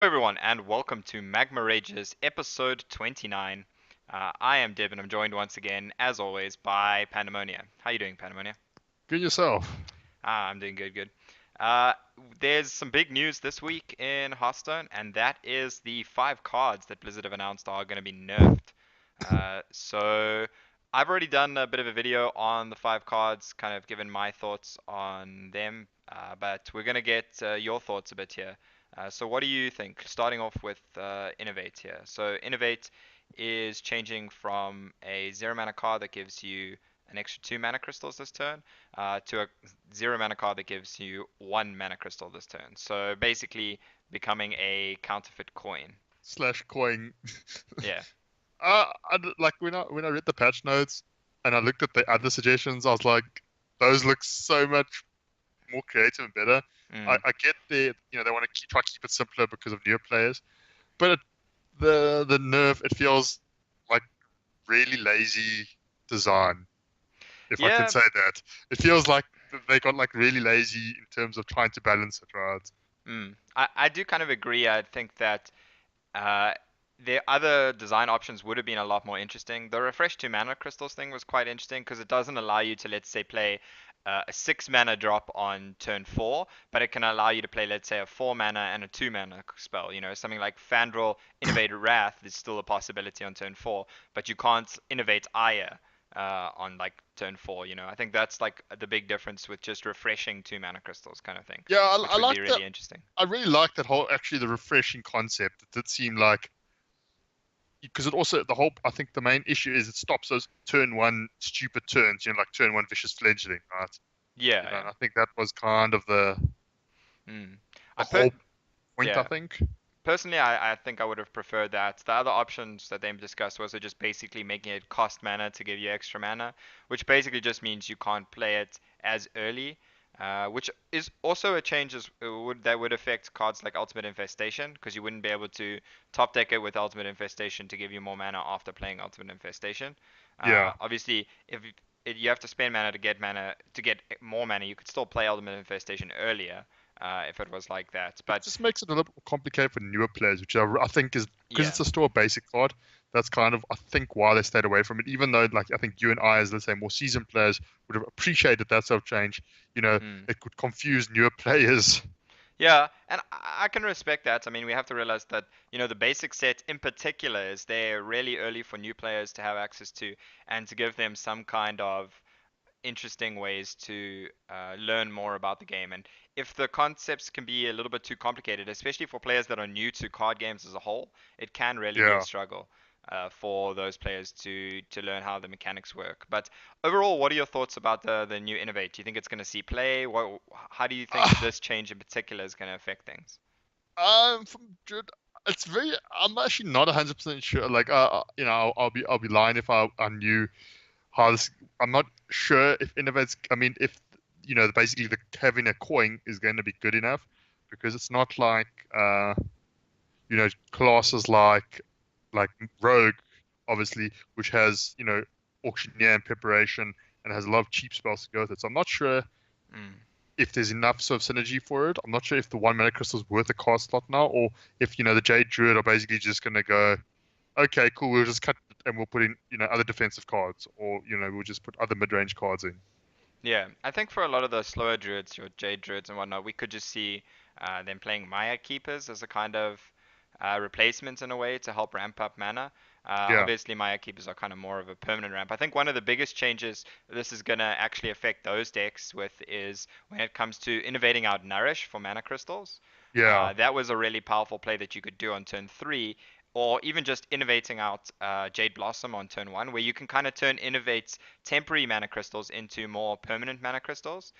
Everyone, and welcome to Magma Rages episode 29. I am Dib, and I'm joined once again, as always, by Pandemonia. How you doing, Pandemonia? Good yourself. I'm doing good, good. Uh, there's some big news this week in Hearthstone, and that is the five cards that Blizzard have announced are going to be nerfed. So I've already done a bit of a video on the five cards, kind of given my thoughts on them, but we're going to get your thoughts a bit here. So what do you think? Starting off with Innovate here. So Innovate is changing from a zero mana card that gives you an extra two mana crystals this turn to a zero mana card that gives you one mana crystal this turn. So basically becoming a counterfeit coin. Slash coin. Yeah. Like when I read the patch notes and I looked at the other suggestions, I was like, those look so much more creative and better. I, Mm. I get they want to try to keep it simpler because of newer players, but the nerf, it feels like really lazy design, if I can Yeah. say that. It feels like they got like really lazy in terms of trying to balance it, right? I do kind of agree. I think that uh, the other design options would have been a lot more interesting. The refresh two mana crystals thing was quite interesting because it doesn't allow you to, let's say, play a six mana drop on turn four, but it can allow you to play, let's say, a four mana and a two mana spell. You know, something like Fandral Innovate Wrath is still a possibility on turn four, but you can't innovate Aya on like turn four. You know, I think that's like the big difference with just refreshing two mana crystals kind of thing, Yeah, I which would be like that. really interesting. I really like that whole actually the refreshing concept. It did seem like because it also the whole I think the main issue is it stops those turn one stupid turns, like turn one vicious fledgling, right? Yeah, And yeah. I think that was kind of Mm. the I put whole point, I Yeah. think. Personally, I think I would have preferred that. The other options that they discussed was just basically making it cost mana to give you extra mana, which basically just means you can't play it as early, which is also a change that would affect cards like Ultimate Infestation, because you wouldn't be able to top deck it with Ultimate Infestation to give you more mana after playing Ultimate Infestation. Yeah, Obviously, if you have to spend mana to get more mana, you could still play Ultimate Infestation earlier if it was like that. it But just makes it a little bit more complicated for newer players, which I think is because yeah. it's a store basic card. That's kind of I think why they stayed away from it. Even though like I think you and I, as let's say more seasoned players, would have appreciated that sort of change. Mm. It could confuse newer players. Yeah, and I can respect that. I mean, we have to realize that, the basic set in particular is there really early for new players to have access to and to give them some kind of interesting ways to learn more about the game. And if the concepts can be a little bit too complicated, especially for players that are new to card games as a whole, it can really be a Yeah. struggle for those players to learn how the mechanics work. But overall, what are your thoughts about the new Innovate? Do you think it's going to see play? How do you think this change in particular is going to affect things? From Jude, it's very. I'm actually not 100% sure. Like, I'll be lying if I knew how this. I'm not sure if Innovate's. I mean, if basically the having a coin is going to be good enough, because it's not like classes like Rogue, obviously, which has auctioneer and preparation and has a lot of cheap spells to go with it. So I'm not sure Mm. if there's enough sort of synergy for it. I'm not sure if the one mana crystal is worth a cost slot now, or if the Jade Druid are basically just gonna go, okay, cool, we'll just cut it and we'll put in other defensive cards, or we'll just put other mid range cards in. Yeah, I think for a lot of the slower druids, your jade druids and whatnot, we could just see them playing Maya Keepers as a kind of replacement in a way to help ramp up mana. Yeah, Obviously, Maya Keepers are kind of more of a permanent ramp. I think one of the biggest changes this is going to actually affect those decks with is when it comes to innovating out Nourish for mana crystals. yeah, That was a really powerful play that you could do on turn three, or even just innovating out Jade Blossom on turn one, where you can kind of turn innovates temporary mana crystals into more permanent mana crystals.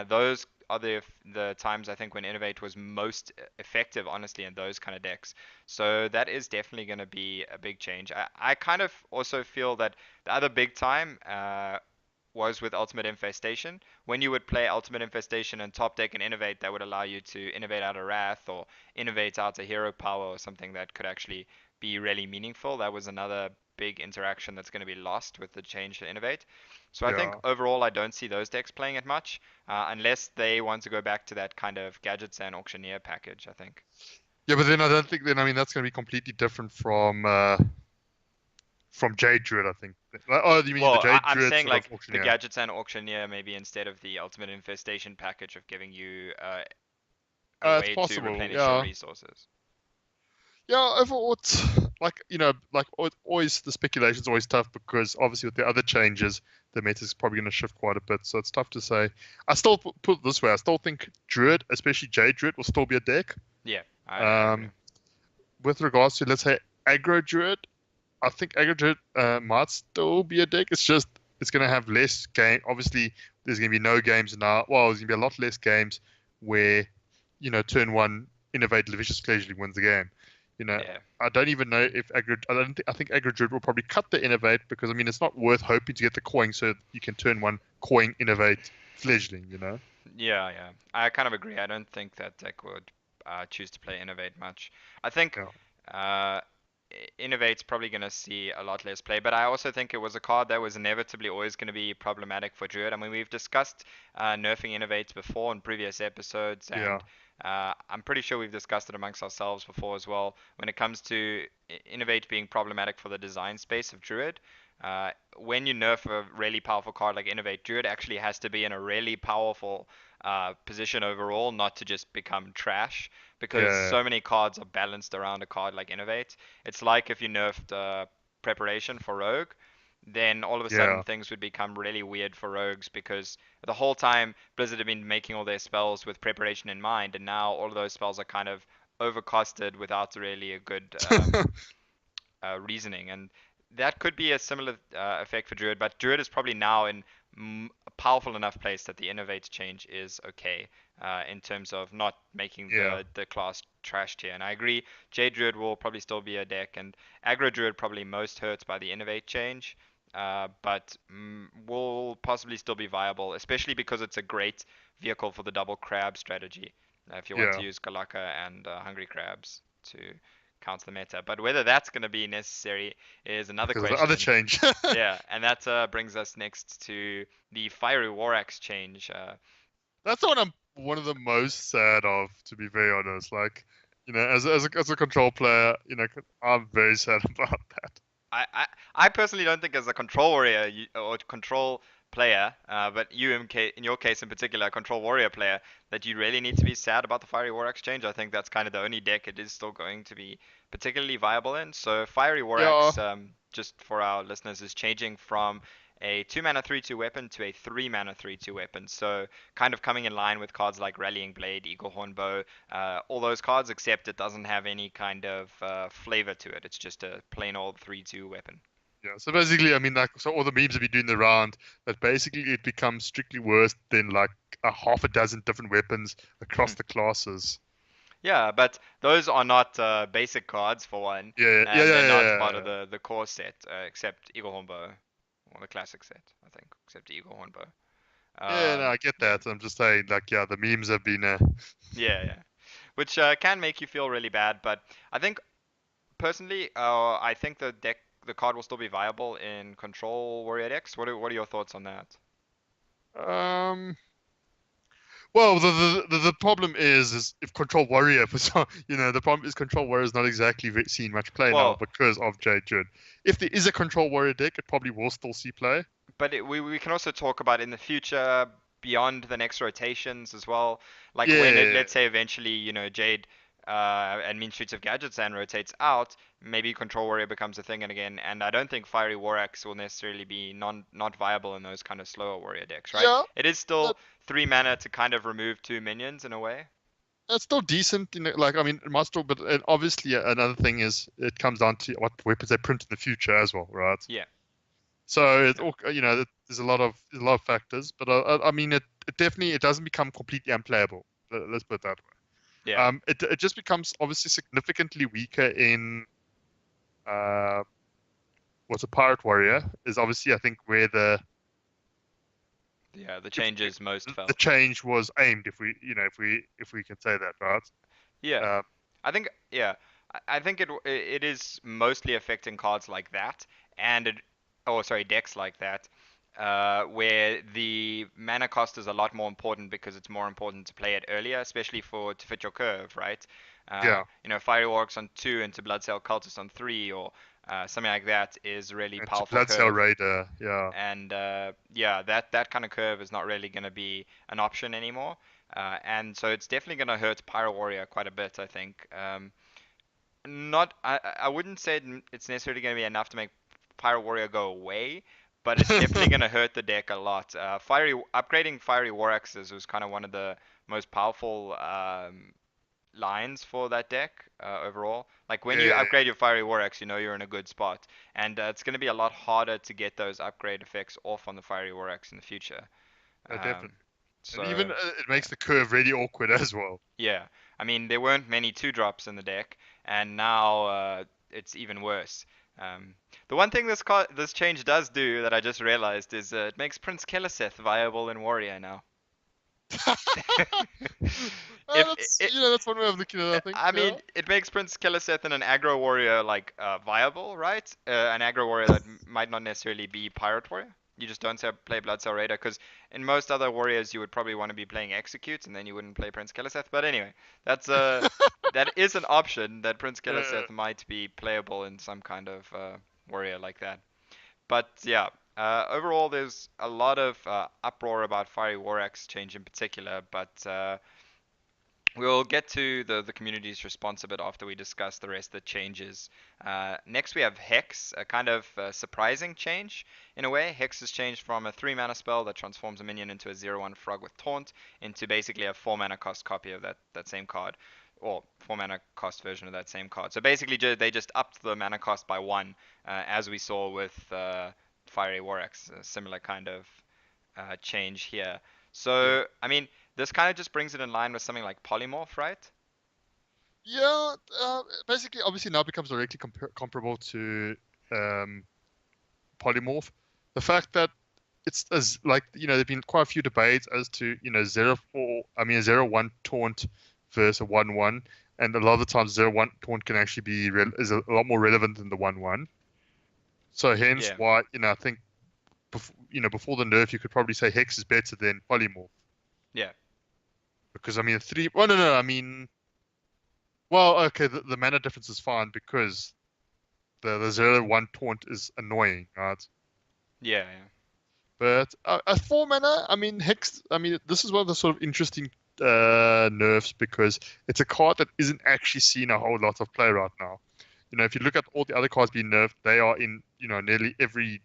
Those are the times I think when innovate was most effective, honestly, in those kind of decks. So that is definitely going to be a big change. I kind of also feel that the other big time was with Ultimate Infestation. When you would play Ultimate Infestation and top deck and innovate, that would allow you to innovate out a Wrath or innovate out a hero power or something that could actually be really meaningful. That was another big interaction that's going to be lost with the change to innovate. So I think yeah. overall, I don't see those decks playing it much unless they want to go back to that kind of gadgets and auctioneer package, I think. Yeah, but then I don't think then I mean that's going to be completely different from Jade Druid, I think. Oh, you mean the Well, Jade I'm Druid saying sort of like the auctioneer? gadgets and auctioneer maybe instead of the ultimate infestation package of giving you a It's way to possible. replenish your Yeah. resources. Yeah, overall, it's like always the speculation's always tough because obviously with the other changes, the meta's probably going to shift quite a bit. So it's tough to say. I still put it this way: I still think Druid, especially Jade Druid, will still be a deck. Yeah, I agree. Um, with regards to let's say aggro Druid, I think aggro Druid might still be a deck. It's just it's going to have less game. Obviously, there's going to be no games now. Well, there's going to be a lot less games where turn one innovate vicious casually wins the game. You know, Yeah. I don't even know if I think aggro Druid will probably cut the innovate because I mean it's not worth hoping to get the coin so you can turn one coin innovate fledgling. Yeah, yeah. I kind of agree. I don't think that deck would choose to play Innovate much. I think Yeah, uh, Innovate's probably going to see a lot less play, but I also think it was a card that was inevitably always going to be problematic for Druid. I mean, we've discussed nerfing Innovates before in previous episodes, yeah, and I'm pretty sure we've discussed it amongst ourselves before as well. When it comes to Innovate being problematic for the design space of Druid, when you nerf a really powerful card like Innovate, Druid actually has to be in a really powerful position overall, not to just become trash, because yeah, so many cards are balanced around a card like Innovate. It's like if you nerfed Preparation for Rogue, then all of a sudden yeah. things would become really weird for rogues because the whole time Blizzard have been making all their spells with preparation in mind, and now all of those spells are kind of overcosted without really a good reasoning, and that could be a similar effect for Druid. But Druid is probably now in a powerful enough place that the Innovate change is okay in terms of not making Yeah. the class trash tier. And I agree, Jade Druid will probably still be a deck, and Aggro Druid probably most hurts by the Innovate change. But will possibly still be viable, especially because it's a great vehicle for the double crab strategy. If you want to Yeah. use Galaka and Hungry Crabs to counter the meta. But whether that's going to be necessary is another Because of the other question. change. Yeah, and that brings us next to the Fiery War Axe change. That's what I'm one of the most sad of, to be very honest. Like, as a control player, I'm very sad about that. I, I, I personally don't think as a control warrior or control player, but you in your case in particular, a control warrior player, that you really need to be sad about the Fiery War Axe change. I think that's kind of the only deck it is still going to be particularly viable in. So Fiery War Yeah. Axe, just for our listeners, is changing from a 2 mana 3/2 weapon to a 3 mana 3/2 weapon. So kind of coming in line with cards like Rallying Blade, Eagle Horn Bow, all those cards, except it doesn't have any kind of flavor to it. It's just a plain old 3/2 weapon. Yeah. So basically, I mean, like, so all the memes have been doing the round that basically it becomes strictly worse than like a half a dozen different weapons across the classes. Yeah, but those are not basic cards for one, Yeah. Yeah. and Yeah. they're not Yeah. part of Yeah. the core set, except Eagle Horn Bow, or the classic set, I think, except Eagle Horn Bow. Yeah, no, I get Yeah, that. I'm just saying, like, yeah, the memes have been, yeah, yeah, which can make you feel really bad, but I think personally, I think the card will still be viable in Control Warrior decks. What are your thoughts on that? um, well, the problem is if Control Warrior for some, the problem is Control Warrior is not exactly seeing much play now Well, because of Jade Druid. If there is a Control Warrior deck, it probably will still see play. but we can also talk about in the future beyond the next rotations as well. Like when it, Yeah, let's say eventually, Jade and Mean Streets of Gadgets and rotates out, maybe Control Warrior becomes a thing again. And I don't think Fiery War Axe will necessarily be not viable in those kind of slower warrior decks, right? yeah, It is that, still 3 mana to kind of remove two minions in a way. that's still decent. Like I mean, it might still, but obviously another thing is it comes down to what weapons they print in the future as well, right? Yeah, So it yeah, all, there's a lot of factors, but I mean, it definitely it doesn't become completely unplayable. Let's put it that way. yeah. It just becomes obviously significantly weaker in uh, what's a pirate warrior is obviously I think where Yeah, the if, change is most the felt. change was aimed, if we can say that, right? Yeah, Uh, I think yeah, I think it is mostly affecting cards like that, and oh sorry, decks like that, where the mana cost is a lot more important because it's more important to play it earlier, especially for to fit your curve, right? Yeah, Fiery Orcs on 2 into Bloodsail Cultist on 3 or something like that is really and to powerful Blood Cell curve. Raider. Yeah, And yeah, that kind of curve is not really going to be an option anymore. And so it's definitely going to hurt Pyro Warrior quite a bit, I think. Not I wouldn't say it's necessarily going to be enough to make Pyro Warrior go away, but it's definitely going to hurt the deck a lot. Fiery upgrading Fiery War Axes was kind of one of the most powerful lines for that deck overall. Like when you yeah, upgrade your Fiery War Axe, you know you're in a good spot, and it's going to be a lot harder to get those upgrade effects off on the Fiery War Axe in the future. Um, definitely. And so even it yeah. makes the curve really awkward as well. Yeah, I mean there weren't many two drops in the deck, and now it's even worse. Um, the one thing this change does do that I just realized is it makes Prince Keleseth viable in Warrior now. if That's it, that's one way of looking at it. I think. I Yeah. mean, it makes Prince Keleseth and an aggro warrior like viable, right? An aggro warrior that might not necessarily be pirate warrior. You just don't say play Bloodsail Raider because in most other warriors you would probably want to be playing Execute and then you wouldn't play Prince Keleseth. But anyway, that's that is an option that Prince Yeah. Keleseth might be playable in some kind of warrior like that. But yeah, overall there's a lot of uproar about Fiery War Axe change in particular, but we'll get to the community's response a bit after we discuss the rest of the changes. Next, we have Hex, a kind of surprising change in a way. Hex has changed from a 3 mana spell that transforms a minion into a 0/1 frog with Taunt into basically a 4 mana cost copy of that same card, or 4 mana cost version of that same card. So basically, they just upped the mana cost by 1, as we saw with Fiery War Axe, a similar kind of change here. Yeah. So, I mean, this kind of just brings it in line with something like polymorph, right? Yeah. Basically, obviously now becomes directly comparable to um, polymorph. The fact that it's as like there've been quite a few debates as to 0/4, I mean a 0/1 taunt versus a 1/1, and a lot of the times 0/1 taunt can actually be is a lot more relevant than the 1/1. So hence Yeah, why I think before the nerf you could probably say Hex is better than polymorph, yeah, because I mean three. Well, no, I mean, well, okay, the mana difference is fine because the 0/1 taunt is annoying, right? yeah, yeah, But at 4 mana, I mean, Hex, I mean, this is one of the sort of interesting nerfs because it's a card that isn't actually seeing a whole lot of play right now. If you look at all the other cards being nerfed, they are in, nearly every,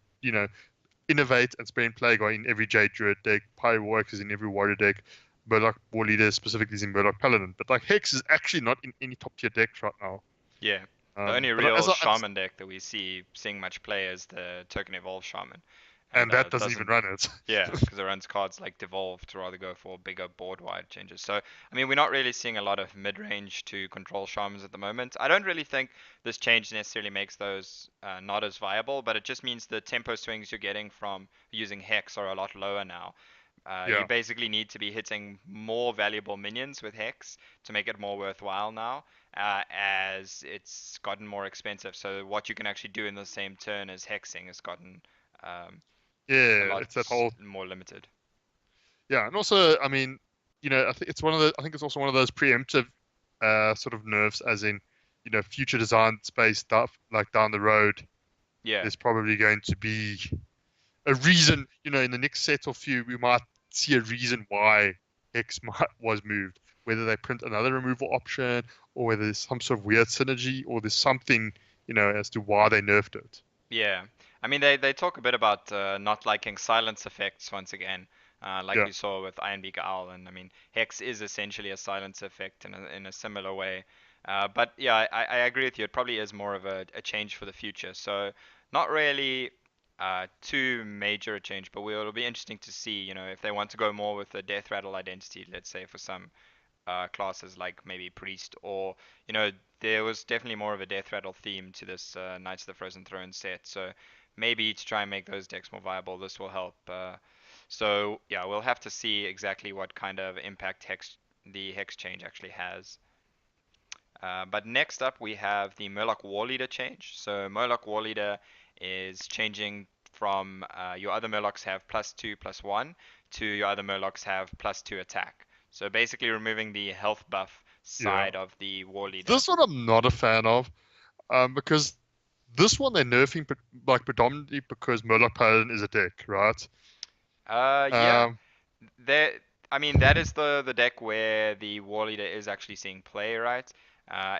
Innovate and Spare and Plague are in every Jade Druid deck, Pyro Works is in every Warrior deck, Murloc War Leader specifically is in Murloc Paladin. But like Hex is actually not in any top tier decks right now. yeah. The only But real shaman deck that we see seeing much play is the token evolved shaman, and and that doesn't even doesn't. run it. Yeah, because it runs cards like Devolve to rather go for bigger board wide changes. So, I mean, we're not really seeing a lot of mid range to control shamans at the moment. I don't really think this change necessarily makes those not as viable, but it just means the tempo swings you're getting from using Hex are a lot lower now. You Yeah. basically need to be hitting more valuable minions with Hex to make it more worthwhile now, as it's gotten more expensive. So what you can actually do in the same turn as hexing has gotten um, a Yeah, lot it's that whole more limited. yeah, and also, I mean, I think it's one of the. I think it's also one of those preemptive sort of nerfs, as in, future design space stuff like down the road. Yeah, There's probably going to be a reason, in the next set or few, we might see a reason why X was moved. Whether they print another removal option, or whether there's some sort of weird synergy, or there's something, as to why they nerfed it. yeah. I mean, they talk a bit about not liking silence effects once again, like Yeah, we saw with Iron Beak Owl, and I mean, Hex is essentially a silence effect in a similar way. But yeah, I agree with you. It probably is more of a change for the future. So not really too major a change, but it'll be interesting to see, if they want to go more with the Death Rattle identity, let's say for some classes like maybe Priest, or there was definitely more of a Death Rattle theme to this Knights of the Frozen Throne set. So maybe to try and make those decks more viable, this will help. So yeah, we'll have to see exactly what kind of impact the Hex change actually has. But next up we have the Murloc War Leader change. So Murloc War Leader is changing from your other Murlocs have +2/+1 to your other Murlocs have +2 attack. So basically removing the health buff Yeah. side of the War Leader. This one I'm not a fan of, because this one they're nerfing like predominantly because Murloc Paladin is a deck, right? Yeah, Um, there. I mean, that is the deck where the War Leader is actually seeing play, right?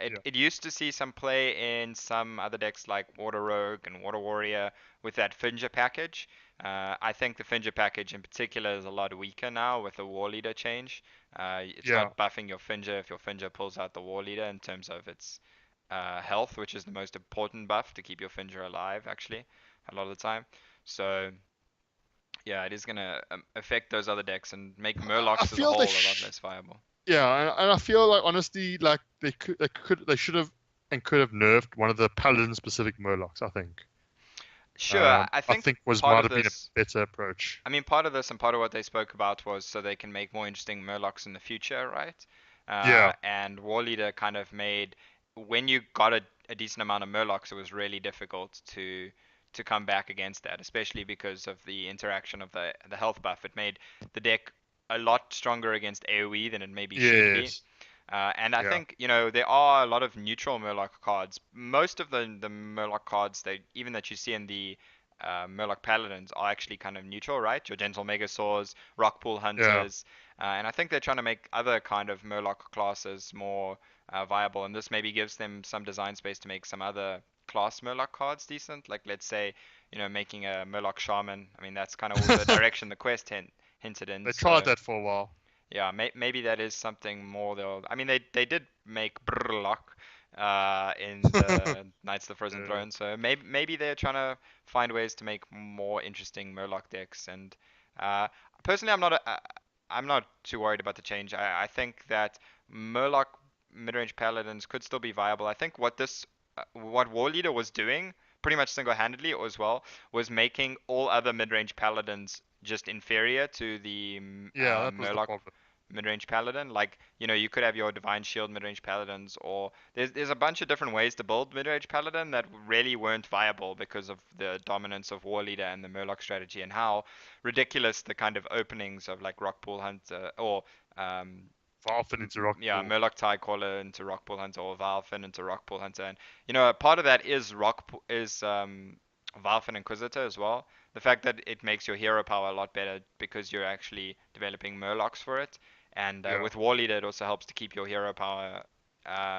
yeah, It used to see some play in some other decks like Water Rogue and Water Warrior with that Finger package. I think the Finger package in particular is a lot weaker now with the War Leader change. It's yeah. not buffing your Finger if your Finger pulls out the War Leader in terms of its health, which is the most important buff to keep your Finger alive, actually, a lot of the time. So yeah, it is gonna affect those other decks and make I Murlocs as a feel they whole a lot less viable. yeah, and I feel like honestly, like they should have and could have nerfed one of the Paladin specific Murlocs. I think. Sure, I I think think was part might of have been a this, better approach. I mean, part of this and part of what they spoke about was so they can make more interesting Murlocs in the future, right? Yeah, And War Leader kind of made when you got a decent amount of Murlocs, it was really difficult to come back against that, especially because of the interaction of the health buff. It made the deck a lot stronger against AoE than it maybe should be. yes, And I yeah, think, there are a lot of neutral Murloc cards. Most of the Murloc cards, even that you see in the Murloc Paladins, are actually kind of neutral, right? Your Gentle Megasaurs, Rockpool yeah, Hunters, and I think they're trying to make other kind of Murloc classes more viable, and this maybe gives them some design space to make some other class Murloc cards decent. Like let's say, making a Murloc Shaman. I mean, that's kind of the direction the quest hinted in. they tried So that for a while. yeah, maybe that is something more though. I mean, they did make Brrlock in the Knights of the Frozen Yeah, Throne, so maybe they're trying to find ways to make more interesting Murloc decks. And uh, personally, I'm not too worried about the change. I think that Murloc mid-range paladins could still be viable. I think what War Leader was doing pretty much single-handedly as well was making all other mid-range paladins just inferior to the yeah, that was the Murloc problem. mid-range paladin. Like, you could have your Divine Shield mid-range paladins, or there's a bunch of different ways to build mid-range paladin that really weren't viable because of the dominance of War Leader and the Murloc strategy, and how ridiculous the kind of openings of like Rockpool Hunter or um, Valve into Rock yeah, Pool. Murloc Tidecaller into Rockpool Hunter or Valfin into Rockpool Hunter, and a part of that is Valfin Inquisitor as well. The fact that it makes your hero power a lot better because you're actually developing Murlocs for it, and Yeah, with War Leader it also helps to keep your hero power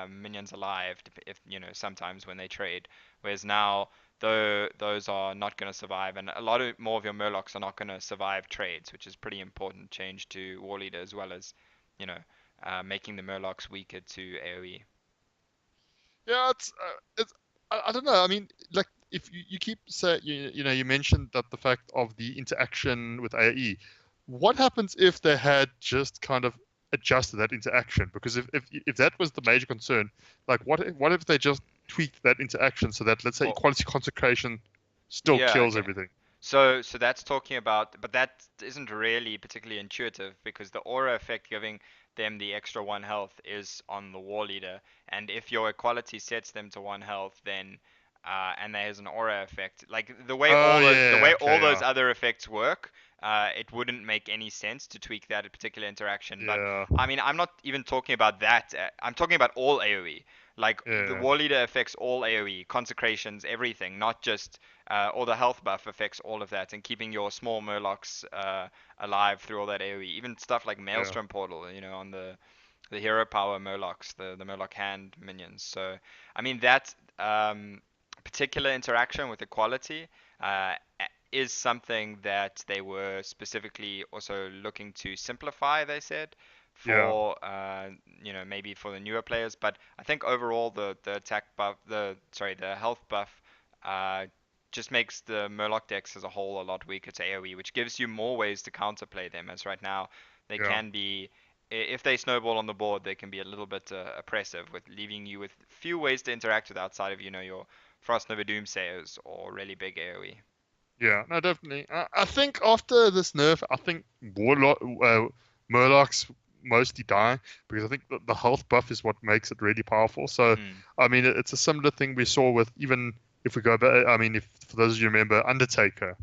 minions alive if sometimes when they trade. Whereas now though those are not going to survive, and a lot more of your Murlocs are not going to survive trades, which is pretty important change to War Leader as well as you know making the Murlocs weaker to AoE. yeah, it's I don't know. I mean, like if you keep say you mentioned that the fact of the interaction with AE, what happens if they had just kind of adjusted that interaction? Because if that was the major concern, like what if they just tweaked that interaction so that let's say Well, equality consecration still yeah, kills okay. everything? So that's talking about, but that isn't really particularly intuitive because the aura effect giving them the extra one health is on the war leader, and if your equality sets them to one health, then and there's an aura effect, like Oh the yeah, way okay, all those yeah, other effects work, it wouldn't make any sense to tweak that particular interaction. But yeah, I mean, I'm not even talking about that. I'm talking about all AoE. Like the yeah, war leader affects all AoE, consecrations, everything, not just or the health buff affects all of that, and keeping your small Murlocs alive through all that AoE. Even stuff like yeah, Maelstrom Portal, on the hero power Murlocs, the Murloc hand minions. So, I mean, that particular interaction with equality is something that they were specifically also looking to simplify, they said, yeah, for maybe for the newer players. But I think overall the attack buff, the health buff, uh, just makes the Murloc decks as a whole a lot weaker to AoE, which gives you more ways to counterplay them. As right now, they yeah. can be, if they snowball on the board, they can be a little bit oppressive, with leaving you with few ways to interact with outside of your Frost Nova Doomsayers or really big AoE. Yeah, no, definitely. I think after this nerf, I think Murlocs mostly die because I think the health buff is what makes it really powerful. So, Mm. I mean, it's a similar thing we saw with even if we go back, I mean, if for those of you who remember Undertaker,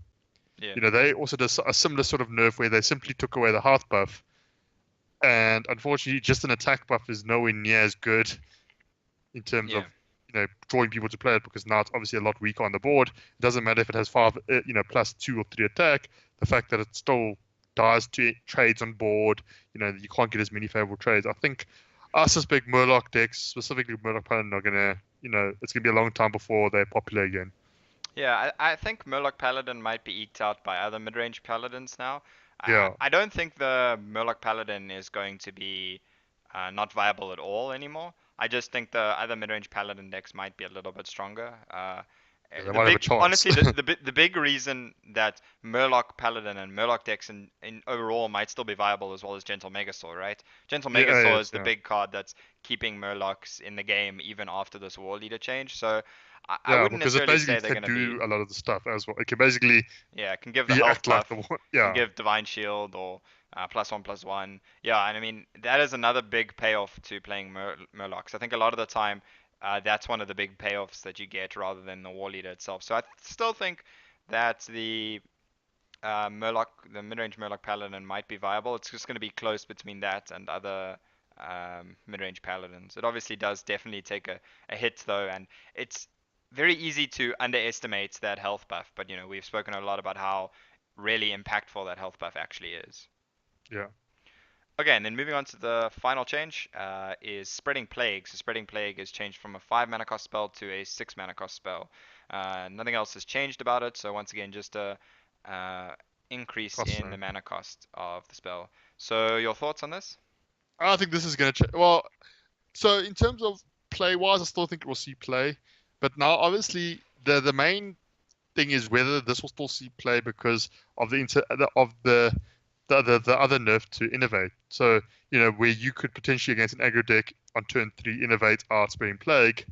Yeah. they also did a similar sort of nerf where they simply took away the health buff, and unfortunately, just an attack buff is nowhere near as good in terms Yeah. of drawing people to play it, because now it's obviously a lot weaker on the board. It doesn't matter if it has 5, plus 2 or 3 attack. The fact that it still dies to trades on board, you can't get as many favorable trades. I suspect Murloc decks, specifically Murloc Paladin, are gonna, it's gonna be a long time before they're popular again. Yeah, I think Murloc Paladin might be eked out by other mid-range paladins now. Yeah, I don't think the Murloc Paladin is going to be not viable at all anymore. I just think the other mid-range paladin decks might be a little bit stronger. yeah, they The might have a big, chance. honestly, the big reason that Murloc Paladin and Murloc decks in overall might still be viable as well as Gentle Megasaur, right? Gentle Yeah, Megasaur is yes, the yeah. big card that's keeping Murlocs in the game even after this War Leader change. So I Yeah, wouldn't because it necessarily basically say they're can going to be. do a lot of the stuff as well. It can basically Yeah, it can give the be health act like the buff, one. can Yeah, give Divine Shield or +1/+1. Yeah, and I mean that is another big payoff to playing Murlocs. I think a lot of the time that's one of the big payoffs that you get rather than the War Leader itself. So I still think that the mid-range Murloc Paladin might be viable. It's just going to be close between that and other mid-range Paladins. It obviously does definitely take a hit though, and it's very easy to underestimate that health buff. But we've spoken a lot about how really impactful that health buff actually is. yeah. Okay, and then moving on to the final change is Spreading Plague. So Spreading Plague is changed from a 5 mana cost spell to a 6 mana cost spell. Nothing else has changed about it, so once again, just a increase Cost in the mana cost of the spell. So your thoughts on this? I think this is going to change. Well, so in terms of play wise, I still think we'll see play, but now obviously the main thing is whether this will still see play because of the other nerf to innovate. So where you could potentially against an aggro deck on turn 3 innovate out Spreading Plague,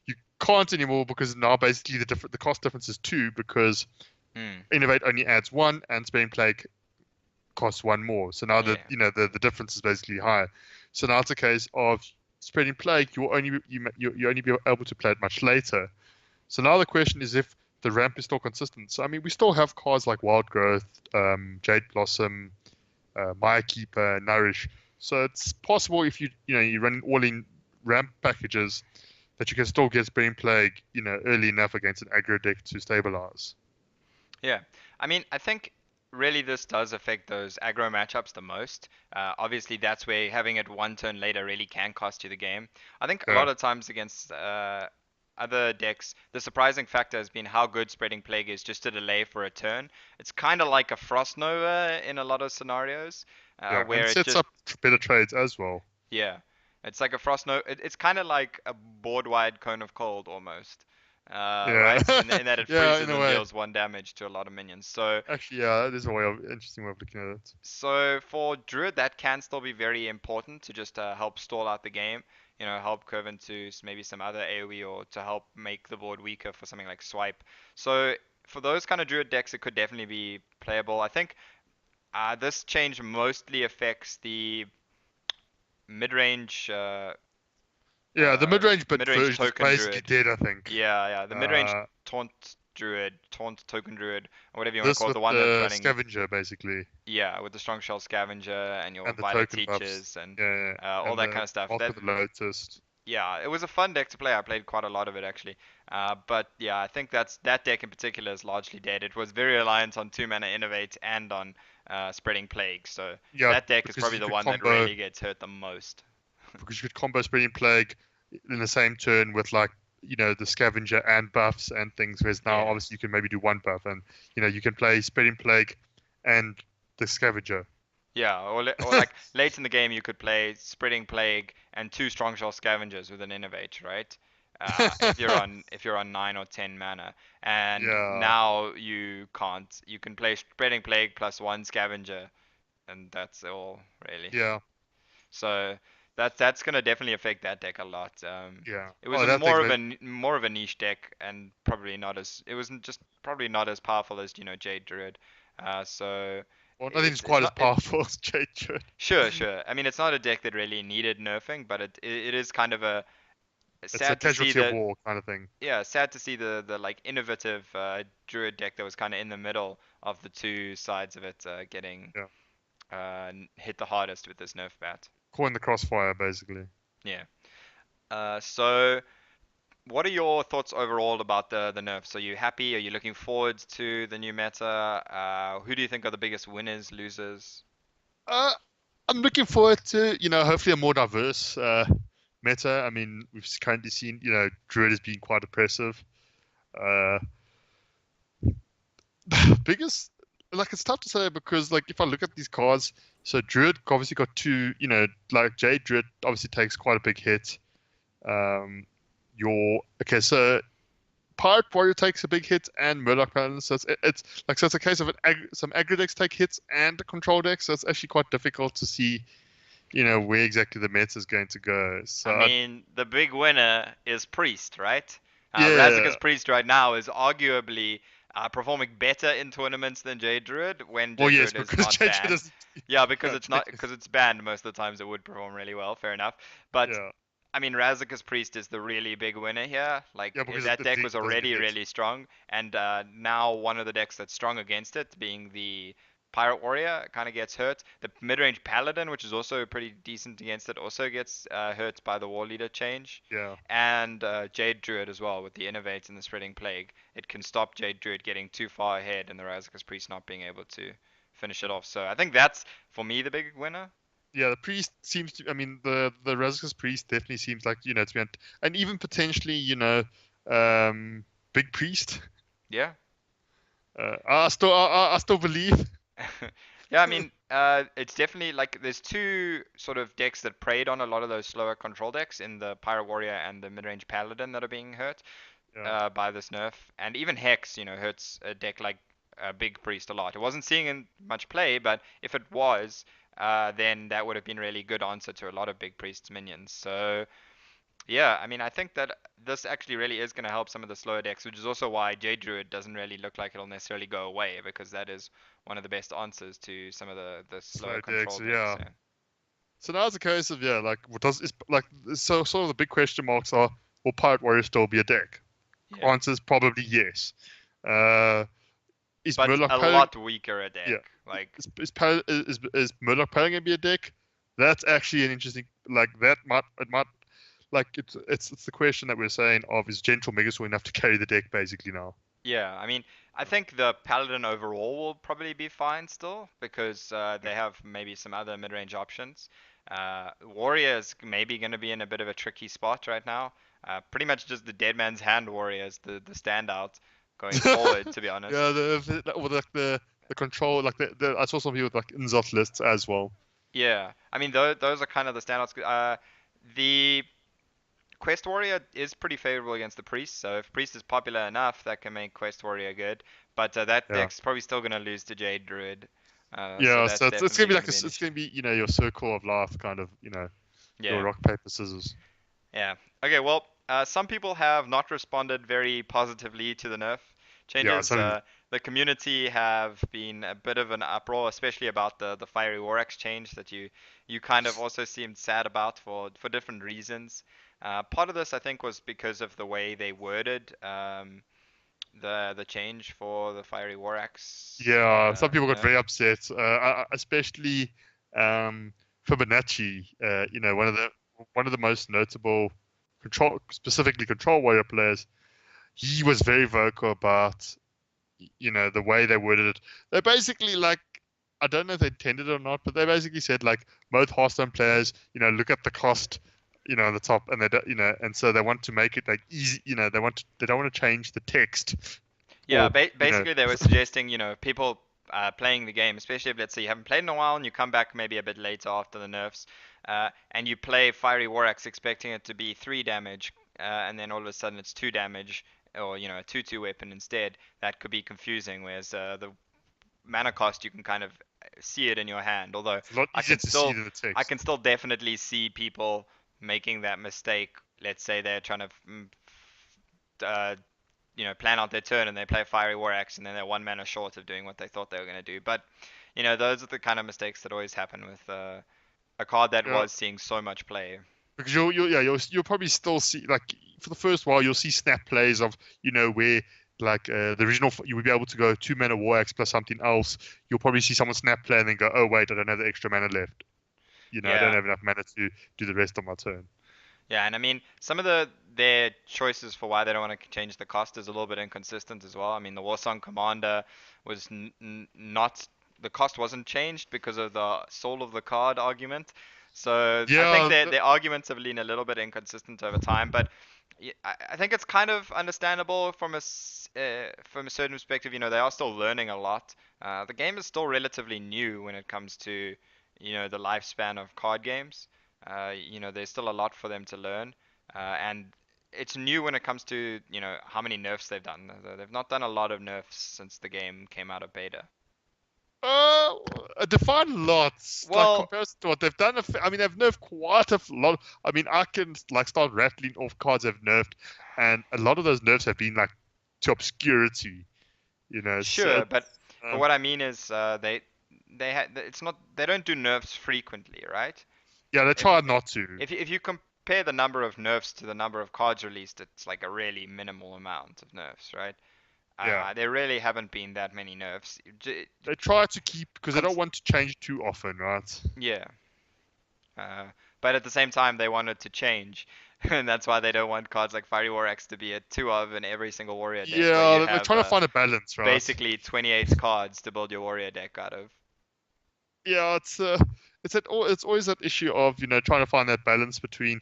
you can't anymore because now basically the cost difference is 2 because Hmm. innovate only adds 1 and Spreading Plague costs 1 more. So now Yeah. the difference is basically higher. So now it's a case of Spreading Plague. You only be able to play it much later. So now the question is if the ramp is still consistent. So I mean, we still have cards like Wild Growth, Jade Blossom, Maya Keeper, Nourish. So it's possible if you're running all in ramp packages that you can still get Spreading Plague early enough against an aggro deck to stabilize. Yeah. I mean, I think really this does affect those aggro matchups the most. Obviously, that's where having it one turn later really can cost you the game. I think a Yeah, lot of times against other decks, the surprising factor has been how good Spreading Plague is just to delay for a turn. It's kind of like a Frost Nova in a lot of scenarios, yeah, and where it it sets just, up better trades as well. yeah, it's like a Frost Nova. It's kind of like a board-wide Cone of Cold almost. Yeah, Right? In that it yeah, in freezes a and way. deals 1 damage to a lot of minions. So Actually, yeah, that is a interesting way of looking at it. So for Druid, that can still be very important to just help stall out the game. Help curve into maybe some other AoE or to help make the board weaker for something like Swipe. So for those kind of Druid decks, it could definitely be playable. I think this change mostly affects the mid-range Yeah, the mid-range bit mid-range version is token basically Druid. dead, I think. Yeah, the mid-range Uh, taunt token Druid, or whatever you want to this call it, with the one that's the running. scavenger basically, Yeah, with the Strong Shell Scavenger and your and the Violet token buffs. Teachers and Yeah, yeah, all and that the kind of stuff. Mark of the Lotus. Yeah, it was a fun deck to play. I played quite a lot of it actually. But yeah, I think that deck in particular is largely dead. It was very reliant on 2 mana Innovate and on Spreading Plague. So Yeah, that deck is because probably you the could one that combo really gets hurt the most. Spreading Plague in the same turn with like the scavenger and buffs and things. Whereas now Yeah. obviously you can maybe do one buff and you can play Spreading Plague and the scavenger. Yeah, or like late in the game you could play Spreading Plague and 2 Strong Shell Scavengers with an Innovate, right? If you're on 9 or 10 mana, and Yeah, now you can't. You can play Spreading Plague +1 Scavenger, and that's all really. yeah, So that's gonna definitely affect that deck a lot. yeah. It was Oh, a that more thing's of a more of a niche deck, and probably not as it wasn't just probably not as powerful as Jade Druid. So well, nothing's it's quite as not it. powerful as Jade Druid. Sure, sure. I mean, it's not a deck that really needed nerfing, but it is kind of It's a sad to see casualty of that. war kind of thing. Yeah, sad to see the like innovative druid deck that was kind of in the middle of the two sides of it getting Yeah, hit the hardest with this nerf bat. caught in the crossfire basically. Yeah. So what are your thoughts overall about the nerfs? Are you happy? Are you looking forward to the new meta? Who do you think are the biggest winners, losers? Uh, I'm looking forward to, hopefully a more diverse meta. I mean, we've currently seen, Druid has been quite oppressive. Uh, biggest, like, it's tough to say because, like, if I look at these cards, so Druid obviously got two, like Jade Druid obviously takes quite a big hit. Um, okay, so Pirate Warrior takes a big hit and Murloc Paladin, so it's like so it's a case of some aggro decks take hits and a control deck, so it's actually quite difficult to see, where exactly the meta is going to go. I So mean, the big winner is Priest, right? yeah, Razika's Priest right now is arguably performing better in tournaments than Jade Druid when well Jade yes, Druid is because not JJ banned. doesn't. Yeah, because Yeah, it's not because it's banned most of the times it would perform really well, fair enough. But yeah, I mean, Razika's Priest is the really big winner here. yeah, Like because that deck it was doesn't get already hit. really strong, and now one of the decks that's strong against it, being the Pirate Warrior, kind of gets hurt. The mid-range Paladin, which is also pretty decent against it, also gets hurt by the War Leader change. Yeah, And Jade Druid as well with the Innovate and the Spreading Plague. It can stop Jade Druid getting too far ahead and the Razika's Priest not being able to finish it off. So I think that's, for me, the big winner. yeah. The priest seems to. I mean, the Razak's priest definitely seems like to be, and even potentially big priest. Yeah. I still believe. Yeah, I mean, it's definitely like there's two sort of decks that preyed on a lot of those slower control decks in the Pirate Warrior and the mid-range Paladin that are being hurt Yeah. by this nerf, and even Hex, hurts a deck like Big Priest a lot. It wasn't seeing in much play, but if it was, then that would have been really good answer to a lot of Big Priest's minions. So yeah, I mean, I think that this actually really is going to help some of the slower decks, which is also why Jade Druid doesn't really look like it'll necessarily go away, because that is one of the best answers to some of the slower Slow decks. control decks. Yeah. So now it's a case of like what does is like so sort of the big question marks are, will Pirate Warrior still be a deck? Yeah. Answers probably yes. Uh, is But Murloc a Paladin? lot weaker a Yeah. deck. Like, Is Murloc Paladin gonna be a deck? That's actually an interesting like that might it might like it's the question that we're saying of is Gentle Megasaur enough to carry the deck basically now? yeah, I mean, I think the Paladin overall will probably be fine still, because they have maybe some other mid-range options. Warrior is maybe going to be in a bit of a tricky spot right now. Pretty much just the Dead Man's Hand Warrior is the standout going forward, to be honest. Yeah, with like the control like I saw some people with like insult lists as well. Yeah, I mean those are kind of the standouts. The Quest Warrior is pretty favorable against the Priest, so if Priest is popular enough, that can make Quest Warrior good. But that Yeah. deck's probably still gonna lose to Jade Druid, so Yeah, that's so it's gonna definitely be gonna like be an it's issue. gonna be your circle of life kind of your Yeah, rock paper scissors. yeah. Okay, well, some people have not responded very positively to the nerf Yeah, changes. some The community have been a bit of an uproar, especially about the Fiery War Axe change that you kind of also seemed sad about for different reasons. Part of this, I think, was because of the way they worded the change for the Fiery War Axe yeah, some people got nerf. very upset, especially Fibonacci. One of the most notable specifically control warrior players. He was very vocal about the way they worded it. They basically like I don't know if they intended it or not, but they basically said like most Hearthstone players, look at the cost, on the top, and they don't, and so they want to make it like easy, they don't want to change the text Yeah, or basically they were suggesting, people playing the game, especially if let's say you haven't played in a while and you come back maybe a bit later after the nerfs, and you play Fiery War Axe expecting it to be 3 damage, and then all of a sudden it's 2 damage, or a 2/2 weapon instead. That could be confusing. Whereas the mana cost, you can kind of see it in your hand. Although it's a lot I easier can to see still than the I text. can still definitely see people making that mistake. Let's say they're trying to uh, plan out their turn and they play Fiery War Axe and then they're 1 mana short of doing what they thought they were going to do. But those are the kind of mistakes that always happen with a card that Yeah, was seeing so much play. Because you'll probably still see, like, for the first while you'll see snap plays of, where, like, the original you would be able to go 2 mana war axe plus something else. You'll probably see someone snap play and then go, oh wait, I don't have the extra mana left. I don't Yeah. have enough mana to do the rest of my turn. Yeah, and I mean, some of their choices for why they don't want to change the cost is a little bit inconsistent as well. I mean, the Warsong Commander was not the cost wasn't changed because of the soul of the card argument. So I think Yeah, their arguments have been a little bit inconsistent over time, but I think it's kind of understandable from a certain perspective. They are still learning a lot. The game is still relatively new when it comes to the lifespan of card games. There's still a lot for them to learn, and it's new when it comes to how many nerfs they've done. They've not done a lot of nerfs since the game came out of beta. Uh, define lots, like, Well, comparison to what they've done. I mean, they've nerfed quite a lot. I mean, I can, like, start rattling off cards they've nerfed, and a lot of those nerfs have been, like, to obscurity. So sure, but um, what I mean is it's not they don't do nerfs frequently, right? yeah, they If you try not to. if you compare the number of nerfs to the number of cards released, it's like a really minimal amount of nerfs, right? Yeah, There really haven't been that many nerfs. they try to keep because they don't Cons want to change too often, right? Yeah. Uh, but at the same time, they wanted to change, and that's why they don't want cards like Fiery War X to be a two of in every single warrior deck, where you Yeah, they're have trying to find a balance, right? basically 28 cards to build your warrior deck out of. Yeah, it's always that issue of trying to find that balance between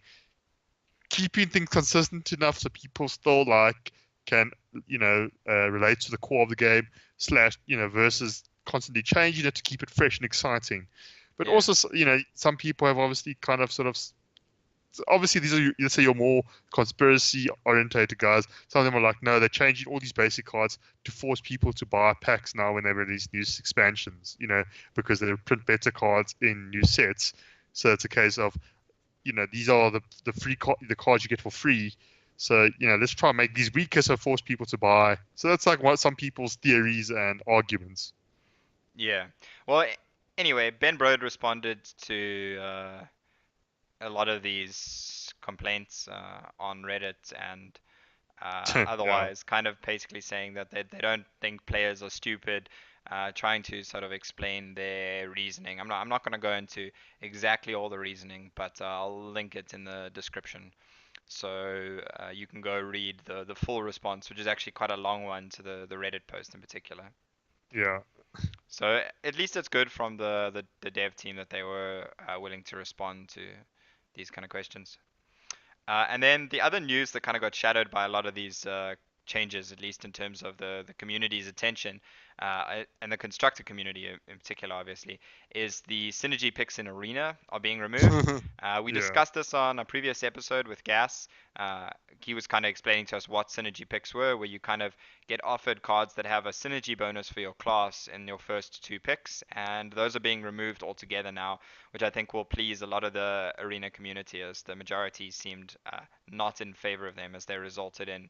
keeping things consistent enough so people still, like, can relate to the core of the game slash versus constantly changing it to keep it fresh and exciting. But Yeah, also, some people have obviously kind of sort of obviously these are let's say your more conspiracy orientated guys. Some of them are like, no, they're changing all these basic cards to force people to buy packs now when they release new expansions, because they print better cards in new sets. So it's a case of, these are the the cards you get for free. So, let's try and make these weaker so force people to buy. So that's like what some people's theories and arguments. yeah. Well, anyway, Ben Brode responded to a lot of these complaints on Reddit and Yeah. otherwise, kind of basically saying that they don't think players are stupid, trying to sort of explain their reasoning. I'm not going to go into exactly all the reasoning, but I'll link it in the description. So you can go read the full response, which is actually quite a long one to the Reddit post in particular. Yeah. So at least it's good from the dev team that they were willing to respond to these kind of questions. And then the other news that kind of got shadowed by a lot of these changes, at least in terms of the community's attention, and the constructor community in particular, obviously, is the synergy picks in Arena are being removed. We Yeah. discussed this on a previous episode with Gas. He was kind of explaining to us what synergy picks were, where you kind of get offered cards that have a synergy bonus for your class in your first two picks, and those are being removed altogether now, which I think will please a lot of the arena community, as the majority seemed not in favor of them, as they resulted in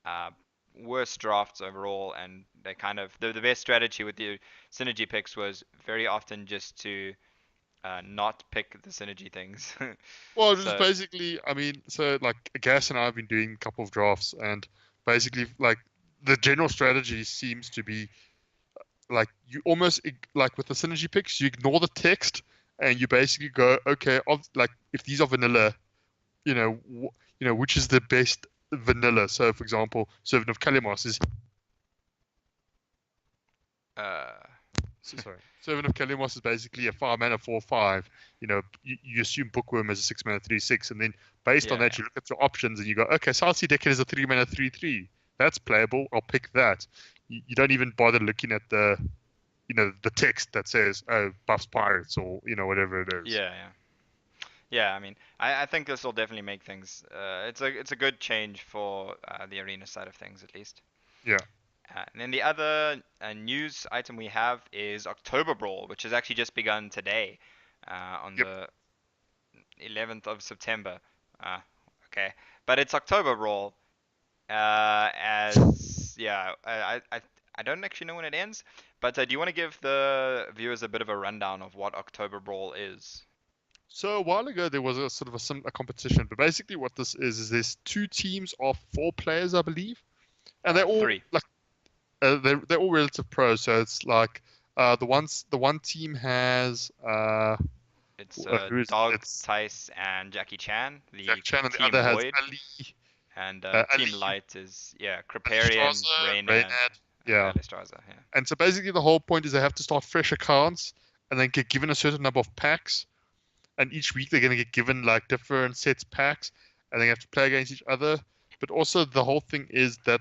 uh, worse drafts overall. And they kind of the best strategy with the synergy picks was very often just to not pick the synergy things. Well, just So basically, I mean, so, like, Gas and I have been doing a couple of drafts, and basically, like, the general strategy seems to be, like, you almost like with the synergy picks, you ignore the text and you basically go, okay, like, if these are vanilla, which is the best vanilla. So, for example, Servant of Kalimos is uh, sorry. Servant of Kalimos is basically a 5 mana 4/5. You assume Bookworm is a 6 mana 3/6, and then based on yeah, that, you look at your options and you go, okay, Southsea Decade is a 3 mana 3/3. That's playable. I'll pick that. You don't even bother looking at the text that says, oh, buffs pirates, or whatever it is. yeah, yeah. Yeah, I mean, I think this will definitely make things. It's a good change for the arena side of things, at least. Yeah. And then the other news item we have is Oktoberbrawl, which has actually just begun today, on Yep. the 11th of September. Uh, okay, but it's Oktoberbrawl, as yeah, I don't actually know when it ends, but do you want to give the viewers a bit of a rundown of what Oktoberbrawl is? So a while ago there was a sort of a competition, but basically what this is there's two teams of 4 players, I believe, and they're all 3. like they're all relative pros. So it's like the one team has It's who is Dog, it's Tice, and Jackie Chan. Jack The Chan, and the Team other has Void, Ali, and Team Ali, Light is Ali Kriparian, Straza, Reyna, Reynad, and yeah. Alistraza. Yeah. And so basically the whole point is they have to start fresh accounts and then get given a certain number of packs. And each week they're going to get given like different sets packs and they have to play against each other. But also the whole thing is that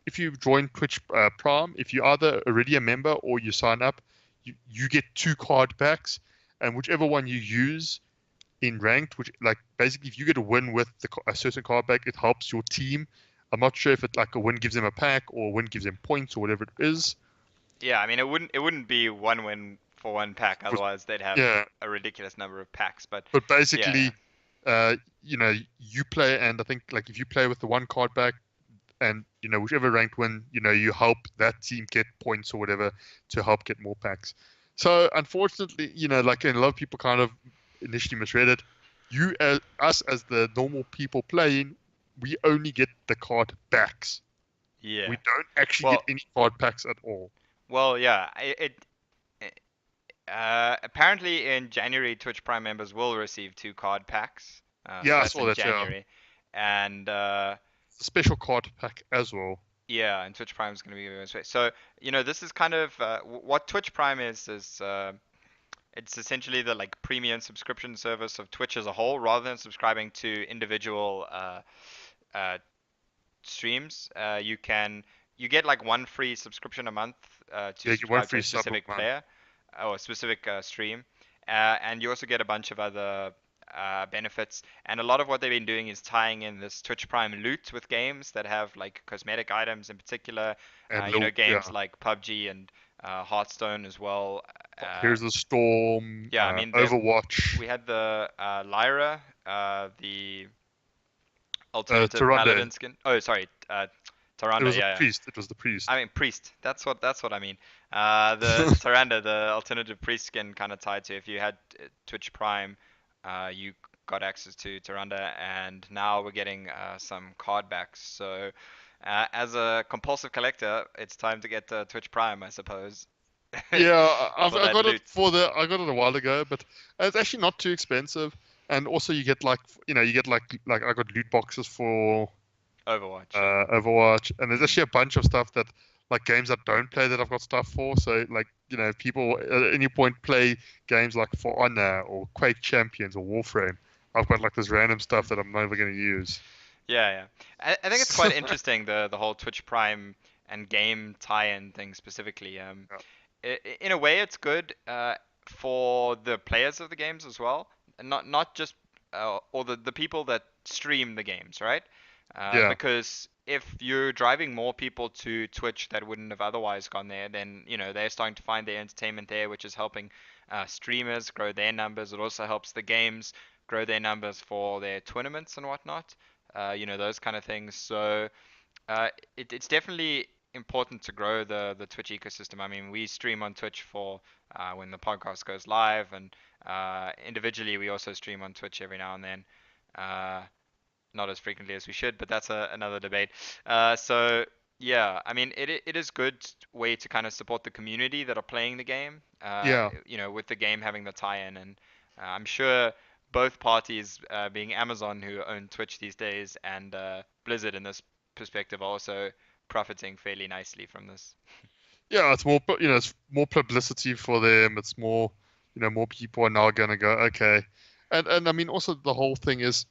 if you join Twitch Prime, if you're either already a member or you sign up, you get 2 card packs. And whichever one you use in ranked, which like basically if you get a win with a certain card pack, it helps your team. I'm not sure if it like a win gives them a pack or a win gives them points or whatever it is. Yeah, I mean it wouldn't be one win for one pack, otherwise they'd have Yeah, a ridiculous number of packs. But but yeah, basically, you play, and I think like if you play with the 1 card back, and whichever ranked win, you help that team get points or whatever to help get more packs. So unfortunately, like and a lot of people kind of initially misread it. Us as the normal people playing, we only get the card backs. yeah. We don't actually get Well, any card packs at all. yeah. Apparently in January, Twitch Prime members will receive 2 card packs. Yeah, So I that's saw in that. Yeah, January, and the special card pack as well. yeah, and Twitch Prime is going to be giving away. So this is kind of what Twitch Prime is. It's essentially the like premium subscription service of Twitch as a whole, rather than subscribing to individual uh, streams. You get like one free subscription a month to Yeah, you want subscribe to free a sub of specific month. player or a specific stream, and you also get a bunch of other benefits. And a lot of what they've been doing is tying in this Twitch Prime loot with games that have like cosmetic items in particular. And little, Games yeah. like PUBG and Hearthstone as well. Here's the Storm, Yeah, I mean, Overwatch, we had the Lyra, the alternative Tyrande. paladin skin. Oh, sorry, It Tyrande. was a Yeah, yeah. priest. It was the priest. I mean priest. That's what I mean. The Tyrande, the alternative priest skin, kind of tied to if you had Twitch Prime, you got access to Tyrande, and now we're getting some card backs. So, as a compulsive collector, it's time to get Twitch Prime, I suppose, Yeah, for I that got it loot. I got it a while ago, but it's actually not too expensive. And also you get like you get like I got loot boxes for Overwatch, yeah. Overwatch, and there's Mm. actually a bunch of stuff that like games that don't play that I've got stuff for. So like people at any point play games like For Honor or Quake Champions or Warframe. I've got like this random stuff that I'm never going to use. Yeah, yeah. I think it's quite interesting the whole Twitch Prime and game tie-in thing specifically. In a way, it's good for the players of the games as well, and not just or the people that stream the games, right? Yeah, Because if you're driving more people to Twitch that wouldn't have otherwise gone there, then they're starting to find their entertainment there, which is helping streamers grow their numbers. It also helps the games grow their numbers for their tournaments and whatnot. Those kind of things. So it's definitely important to grow the Twitch ecosystem. I mean, we stream on Twitch for when the podcast goes live, and individually we also stream on Twitch every now and then. Uh, Not as frequently as we should, but that's another debate. So yeah, I mean, it is good way to kind of support the community that are playing the game. yeah. With the game having the tie-in, and I'm sure both parties, being Amazon who own Twitch these days, and Blizzard in this perspective, are also profiting fairly nicely from this. Yeah, it's more, it's more publicity for them. It's more, more people are now gonna go, okay, and I mean, also the whole thing is,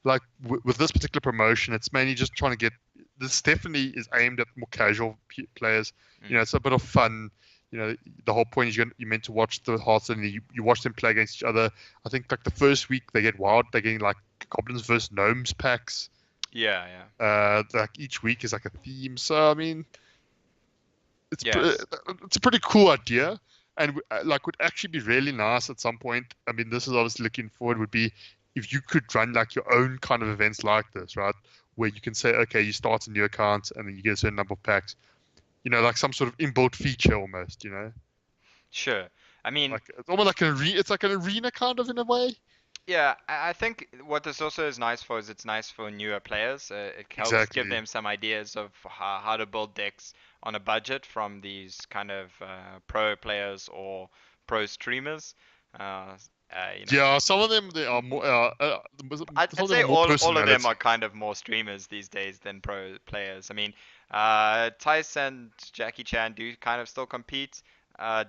like, with this particular promotion, it's mainly just trying to get. This definitely is aimed at more casual players. Mm. It's a bit of fun. The whole point is you're meant to watch the Hearthstone, and you watch them play against each other. I think like the first week they get wild. They're getting like goblins versus gnomes packs. Yeah, yeah. Like each week is like a theme. So I mean, Yes. it's a pretty cool idea, and like would actually be really nice at some point. I mean, this is obviously looking forward. Would be if you could run like your own kind of events like this, right? Where you can say, okay, you start a new account and then you get a certain number of packs. Like some sort of inbuilt feature almost. Sure. I mean, Like it's almost like an arena. It's like an arena kind of in a way. Yeah, I think what this also is nice for is it's nice for newer players. It helps give Exactly. them some ideas of how to build decks on a budget from these kind of pro players or pro streamers. Uh, you know, Yeah, some of them they are more. Some I'd of them say are more all of them are personalities. kind of more streamers these days than pro players. I mean, Tice and Jackie Chan do kind of still compete.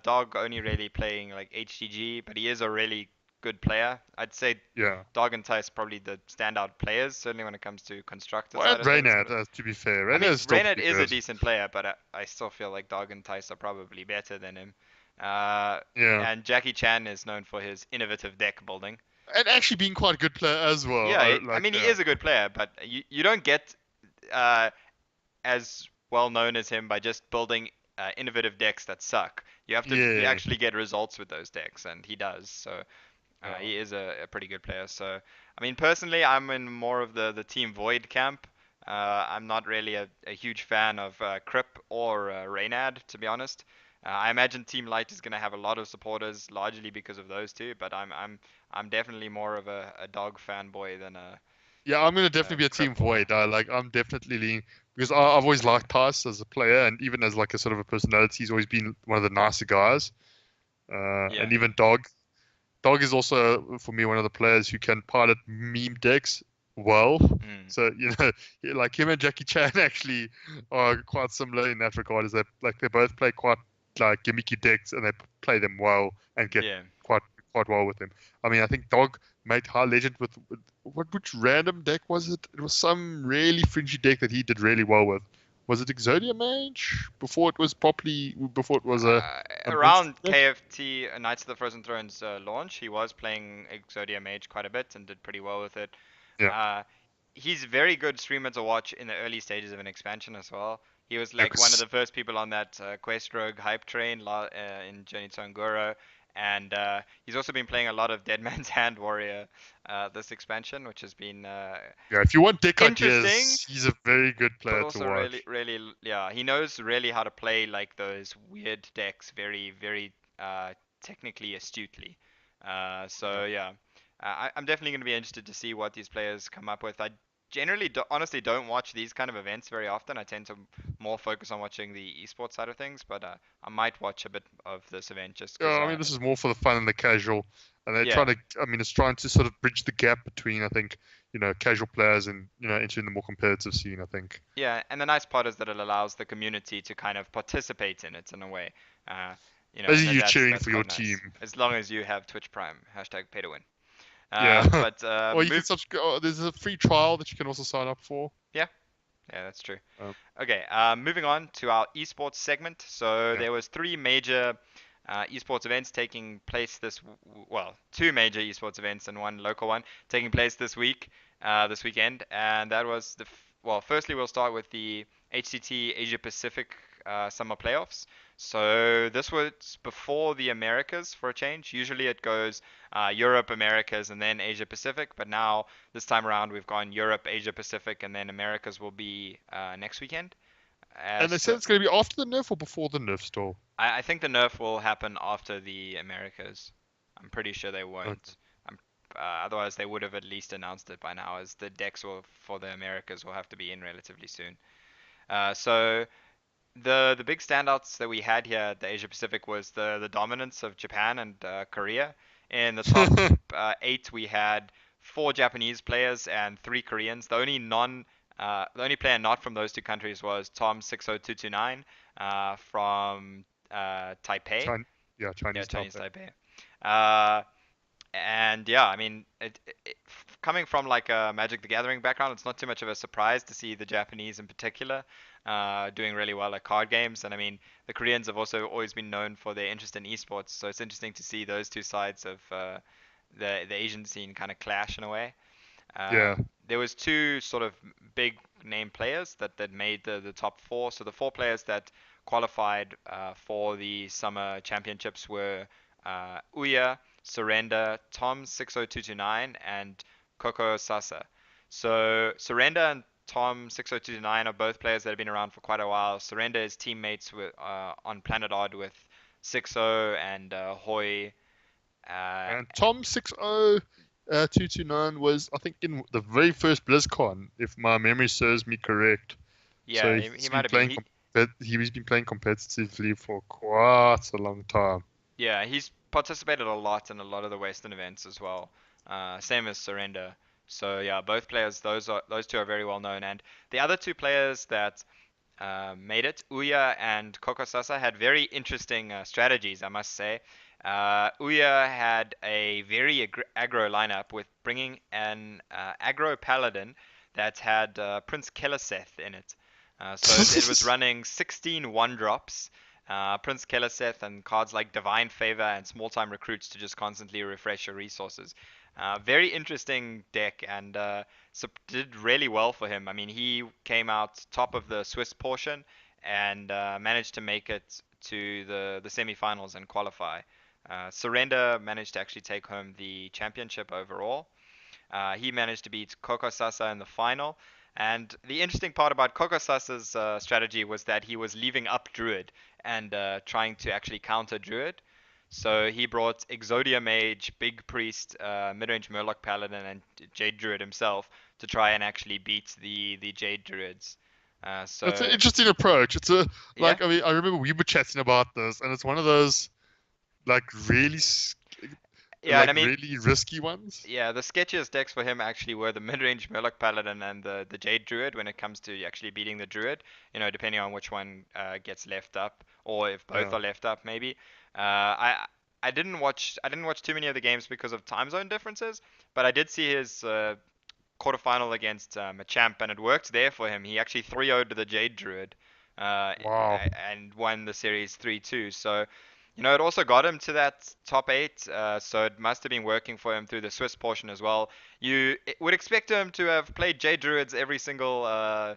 Dog only really playing like HGG, but he is a really good player. I'd say Yeah. Dog and Tice probably the standout players, certainly when it comes to constructor Well, side and of things. Reynad, But to be fair, I Reynad mean, is still Reynard pretty is a good. decent player, but I still feel like Dog and Tice are probably better than him. Uh, Yeah. and Jackie Chan is known for his innovative deck building. And actually being quite a good player as well. Yeah, I Like, mean he yeah. is a good player, but you don't get uh, as well known as him by just building innovative decks that suck. You have to Yeah. actually get results with those decks, and he does. So Yeah. he is a pretty good player. So I mean, personally, I'm in more of the Team Void camp. I'm not really a huge fan of Crip or Reynad, to be honest. I imagine Team Light is going to have a lot of supporters, largely because of those two. But I'm definitely more of a dog fanboy than Yeah, I'm gonna a definitely be a team Crip or void. Like I'm definitely leaning because I've always liked Tice as a player and even as like a sort of a personality, he's always been one of the nicer guys. yeah. And even Dog. Dog is also for me one of the players who can pilot meme decks well. Mm. So like him and Jackie Chan actually are quite similar in that regard. Is that like they both play quite like gimmicky decks and they play them well and get Yeah. quite quite well with them. I mean, I think Dog made High Legend with which random deck was it? It was some really fringy deck that he did really well with. Was it Exodia Mage before it was a mainstream Around deck? KFT Knights of the Frozen Thrones launch, he was playing Exodia Mage quite a bit and did pretty well with it. Yeah, Uh, he's a very good streamer to watch in the early stages of an expansion as well. He was yeah, like one of 'cause- the first people on that Quest Rogue hype train in Journey to Un'Goro, and he's also been playing a lot of Dead Man's Hand Warrior this expansion, which has been yeah. If you want deck interesting, ideas, he's a very good but player to also really, watch. really, yeah, he knows really how to play like those weird decks very, very technically astutely. Yeah. So yeah, I'm definitely going to be interested to see what these players come up with. I generally, honestly, don't watch these kind of events very often. I tend to more focus on watching the esports side of things, but I might watch a bit of this event just because, I mean, this is more for the fun and the casual, and they're trying yeah, to. I mean, it's trying to sort of bridge the gap between, I think, casual players and entering the more competitive scene. I think. yeah, and the nice part is that it allows the community to kind of participate in it in a way. Uh, and Basically, you cheering that's for your quite team. nice. As long as you have Twitch Prime, hashtag pay to win. Yeah. But Or you can subscribe. There's a free trial that you can also sign up for. yeah, yeah, that's true. Um, Okay, moving on to our esports segment. So yeah. there was three major esports events taking place well, two major esports events and one local one taking place this weekend, and that was well, firstly we'll start with the HCT Asia Pacific summer playoffs. So this was before the Americas for a change. Usually it goes Europe, Americas, and then Asia Pacific, but now this time around we've gone Europe, Asia Pacific, and then Americas will be next weekend. And they said So it's going to be after the nerf or before the nerf store. I think the nerf will happen after the Americas. I'm pretty sure they Okay. won't. Otherwise, they would have at least announced it by now, as the decks for the Americas will have to be in relatively soon. So the big standouts that we had here at the Asia Pacific was the dominance of Japan and Korea. In the top eight, we had four Japanese players and three Koreans. The only player not from those two countries was Tom60229 from Taipei. Chinese, yeah, Yeah, Chinese Chinese Taipei. Taipei. Uh, and yeah, I mean, coming from like a Magic the Gathering background, it's not too much of a surprise to see the Japanese in particular doing really well at card games. And I mean, the Koreans have also always been known for their interest in esports, so it's interesting to see those two sides of the Asian scene kind of clash in a way. Yeah. There was two sort of big name players that made the top four. So the four players that qualified for the summer championships were Uya, Surrender, Tom60229, and Coco Sasa. So Surrender and Tom60229 are both players that have been around for quite a while. Surrender is teammates on Planet Odd with 60 and Hoi. Uh, And Tom 60. 229 was, I think, in the very first BlizzCon, if my memory serves me correct. So Yeah, he he's might been have been. playing he's been playing competitively for quite a long time. Yeah, he's participated a lot in a lot of the Western events as well. Same as Surrender. So yeah, both players, those two are very well known. And the other two players that made it, Ouya and Kokosasa, had very interesting strategies, I must say. Ouya had a very aggro lineup with bringing an aggro paladin that had Prince Keleseth in it. So it was running 16 one-drops, Prince Keleseth, and cards like Divine Favor and Small Time Recruits to just constantly refresh your resources. Very interesting deck, and did really well for him. I mean, he came out top of the Swiss portion and managed to make it to the semifinals and qualify. Surrender managed to actually take home the championship overall. He managed to beat Koko Sasa in the final. And the interesting part about Koko Sasa's strategy was that he was leaving up Druid and trying to actually counter Druid. So he brought Exodia Mage, Big Priest, Midrange Murloc Paladin, and Jade Druid himself to try and actually beat the Jade Druids. It's an So interesting approach. It's a yeah, I mean, I remember we were chatting about this, and it's one of those like yeah, and I mean, really risky ones. yeah, the sketchiest decks for him actually were the mid-range Murloc Paladin and the Jade Druid when it comes to actually beating the Druid, depending on which one gets left up or if both Yeah. are left up maybe. I didn't watch too many of the games because of time zone differences, but I did see his quarterfinal against Machamp and it worked there for him. He actually 3-0'd the Jade Druid Wow. and won the series 3-2. So it also got him to that top eight, so it must have been working for him through the Swiss portion as well. You would expect him to have played J Druids every single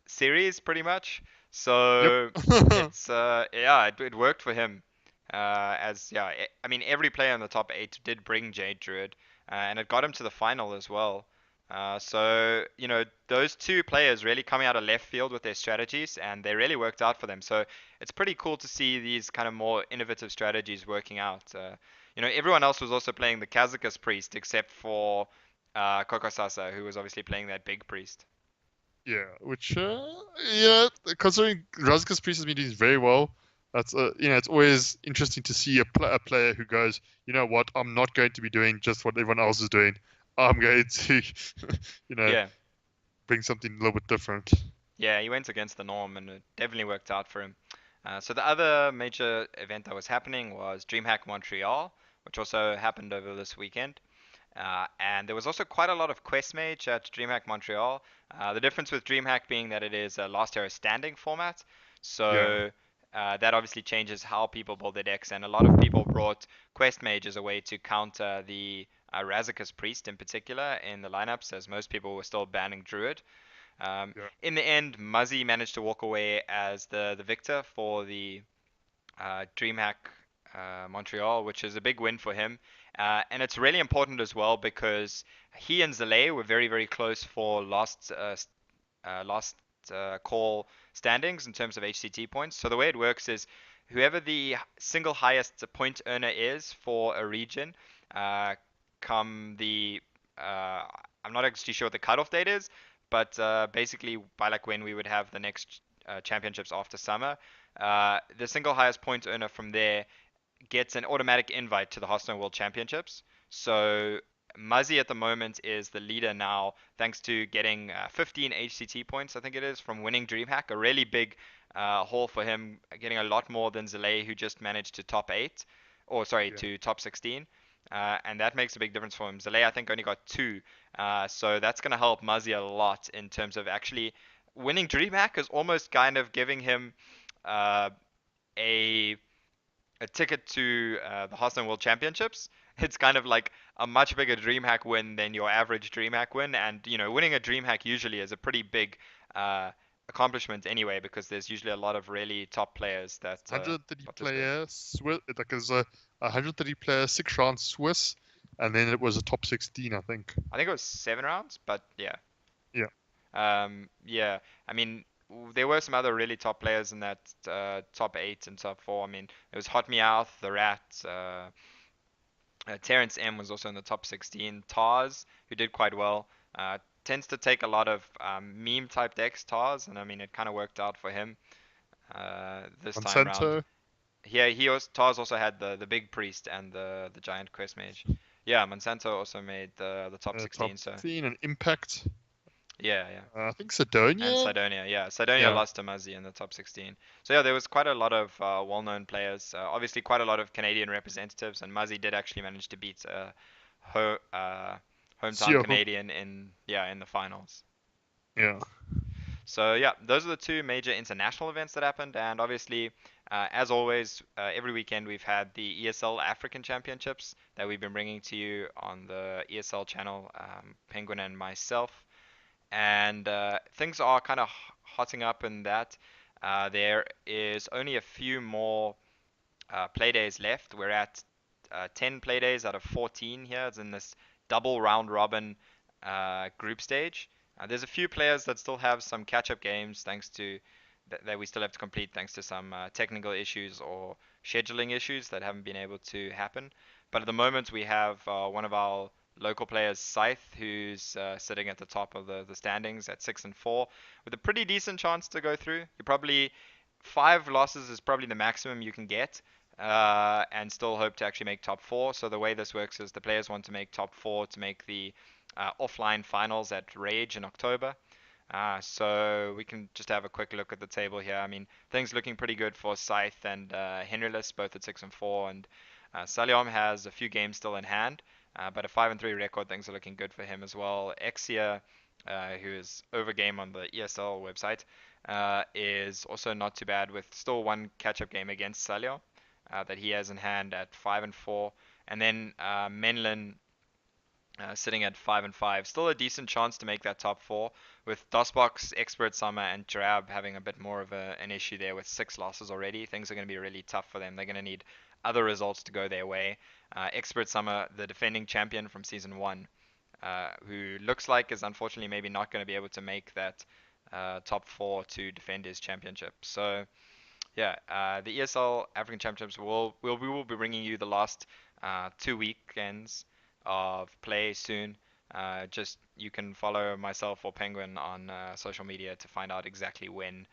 series, pretty much. Yep. So it's yeah, it worked for him. As yeah, I mean every player in the top eight did bring J Druid, and it got him to the final as well. So those two players really coming out of left field with their strategies, and they really worked out for them. So it's pretty cool to see these kind of more innovative strategies working out. Everyone else was also playing the Kazakus Priest except for Kokosasa, who was obviously playing that big priest. Yeah, which yeah, considering Razka's Priest has been doing very well, that's it's always interesting to see a player who goes, you know what, I'm not going to be doing just what everyone else is doing. I'm going to, you know, Yeah, bring something a little bit different. yeah, he went against the norm, and it definitely worked out for him. So the other major event that was happening was Dreamhack Montreal, which also happened over this weekend. And there was also quite a lot of quest mage at Dreamhack Montreal. The difference with Dreamhack being that it is a last hero standing format, Yeah, so that obviously changes how people build their decks. And a lot of people brought quest mage as a way to counter the Razakis priest in particular in the lineups, as most people were still banning druid. Um, yeah. in the end, Muzzy managed to walk away as the victor for the DreamHack Montreal, which is a big win for him. And it's really important as well because he and Zale were very, very close for last call standings in terms of HCT points. So the way it works is whoever the single highest point earner is for a region, uh, come the I'm not actually sure what the cutoff date is, but basically by like when we would have the next championships after summer, the single highest point earner from there gets an automatic invite to the Hearthstone World Championships. So Muzzy at the moment is the leader now, thanks to getting 15 HCT points, I think it is, from winning DreamHack. A really big haul for him, getting a lot more than Zale, who just managed to top 8, or sorry, Yeah. to top 16. And that makes a big difference for him. Zale, I think, only got 2. So that's going to help Muzzy a lot in terms of actually winning DreamHack is almost kind of giving him uh, a a ticket to the Hearthstone World Championships. It's kind of like a much bigger DreamHack win than your average DreamHack win, and winning a DreamHack usually is a pretty big accomplishment anyway, because there's usually a lot of really top players that 130 participate. player Swiss, like there's a 130 player 6 round Swiss, and then it was a top 16, I think. I think it was 7 rounds, but yeah, Yeah. yeah. I mean, there were some other really top players in that top 8 and top 4. I mean, it was Hot Meowth, the Rat. Terrence M was also in the top 16. Tars, who did quite well, tends to take a lot of meme type decks, Tars, and I mean it kind of worked out for him this time round. Monsanto, Yeah, Tars also had the big priest and the giant quest mage. Yeah, Monsanto also made the top top 16. So 16, and Impact. yeah, yeah. I think And Sidonia. Sidonia, yeah. Sidonia Yeah, lost to Muzzy in the top 16. So yeah, there was quite a lot of well-known players. Obviously, quite a lot of Canadian representatives, and Muzzy did actually manage to beat hometown Siohu. Canadian in the finals. Yeah, So yeah, those are the two major international events that happened, and obviously, as always, every weekend we've had the ESL African Championships that we've been bringing to you on the ESL channel, Penguin and myself, and things are kind of hotting up in that. There is only a few more play days left. We're at 10 play days out of 14 here. It's in this double round robin group stage. There's a few players that still have some catch-up games thanks to that we still have to complete thanks to some technical issues or scheduling issues that haven't been able to happen. But at the moment, we have one of our local players, Scythe, who's sitting at the top of the standings at 6-4, with a pretty decent chance to go through. You probably 5 losses is probably the maximum you can get, and still hope to actually make top four. So the way this works is the players want to make top four to make the offline finals at Rage in October. So we can just have a quick look at the table here. I mean, things looking pretty good for Scythe and Henryless, both at 6-4, and Saliom has a few games still in hand, but a 5-3 record. Things are looking good for him as well. Exia, who is over game on the ESL website, is also not too bad with still one catch-up game against Saliom that he has in hand at 5-4, and then Menlin sitting at 5-5. Still a decent chance to make that top four, with DOSBox, Expert Summer, and Drab having a bit more of an issue there with 6 losses already. Things are going to be really tough for them. They're going to need other results to go their way. Expert Summer, the defending champion from season one, who looks like is unfortunately maybe not going to be able to make that top four to defend his championship. So yeah, the ESL African Championships we will be bringing you the last 2 weekends of play soon. Just you can follow myself or Penguin on social media to find out exactly when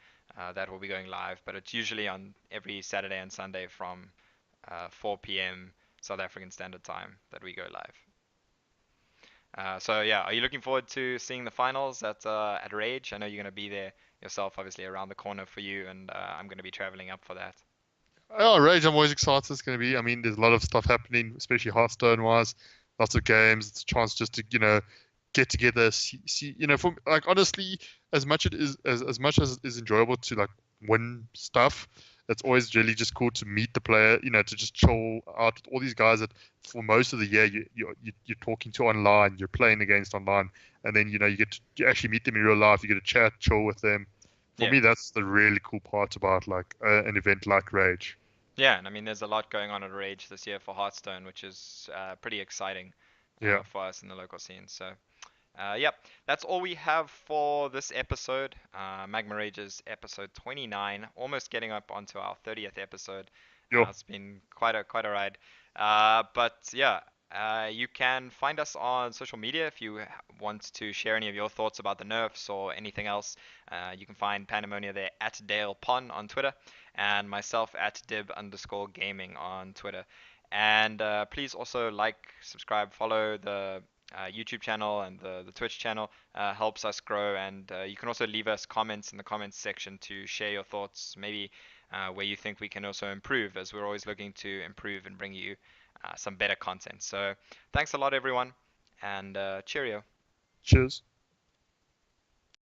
that will be going live. But it's usually on every Saturday and Sunday from 4 p.m. South African Standard Time that we go live. So yeah, are you looking forward to seeing the finals at Rage? I know you're going to be there yourself, obviously around the corner for you, and I'm going to be traveling up for that. oh, Rage, I'm always excited. It's going to be. I mean, there's a lot of stuff happening, especially Hearthstone wise. Lots of games. It's a chance just to get together. See from like honestly, as much as it is enjoyable to like win stuff, it's always really just cool to meet the player. To just chill out with all these guys that for most of the year you're talking to online, you're playing against online, and then you actually meet them in real life. You get to chat, chill with them. For Yeah. me, that's the really cool part about like an event like Rage. Yeah, and I mean, there's a lot going on at Rage this year for Hearthstone, which is pretty exciting Yeah. for us in the local scene. So, yep, that's all we have for this episode. Magma Rage's episode 29, almost getting up onto our 30th episode. Yo. It's been quite a ride. But yeah, you can find us on social media if you want to share any of your thoughts about the nerfs or anything else. You can find Pandemonia there at Dale Pon on Twitter and myself at dib_gaming on Twitter. And please also like, subscribe, follow the YouTube channel and the Twitch channel. Helps us grow. And you can also leave us comments in the comments section to share your thoughts, maybe where you think we can also improve, as we're always looking to improve and bring you some better content. So thanks a lot, everyone, and cheerio. Cheers.